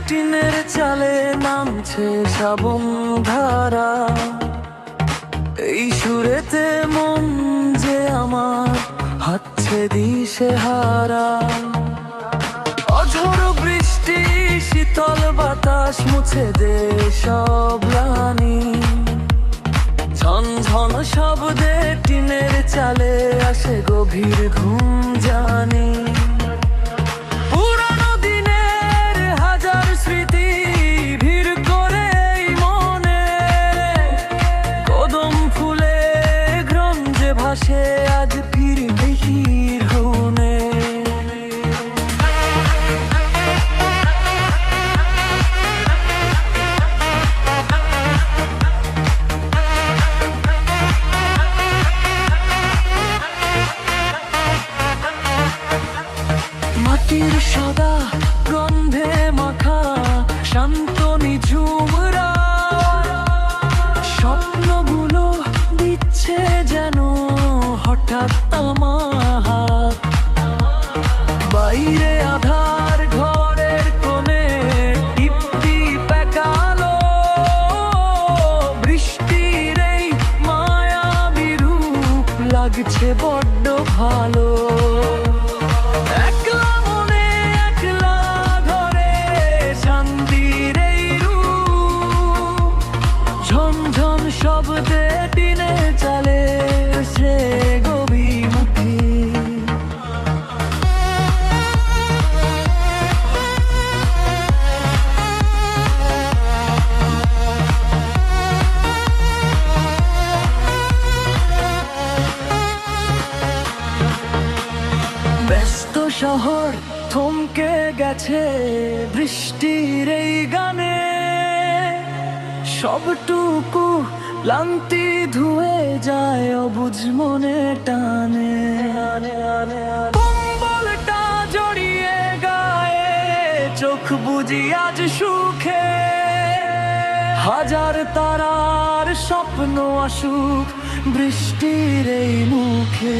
টিনের চালে নামছে শ্রাবণ ধারা। এই সুরেতে মন যে আমার হচ্ছে দিশেহারা। অঝোর বৃষ্টি শীতল বাতাস মুছে দে সব গ্লানি। ঝনঝন শব্দে টিনের চালে আসে গভীর ঘুম জানি। পুরানো দিনের হাজার স্মৃতি ভিড় করে এই মনে। কদম ফুলে গ্রঞ্জে ভাসে আজ ফিরবে হিরনে। মাটির সাদা গন্ধে মাখা শান্ত নিঝুম রাত। স্বপ্নগুলো দিচ্ছে যেন হঠাৎ আমার হাত। বাইরে আধার ঘরের কোণে টিপটি পেকালো। বৃষ্টির এই মায়াবী রূপ লাগছে বড্ড ভালো। ঝনঝন শব্দে টিনে চালে সে গভীরমুখী। ব্যস্ত শহর থমকে গেছে বৃষ্টির এই গানে। সবটুকু ক্লান্তি ধুয়ে যায় অবুঝ মনে টানে। কম্বলটা জড়িয়ে গায়ে চোখ বুঝি আজ সুখে। হাজার তারার স্বপ্ন আসুক বৃষ্টির এই মুখে।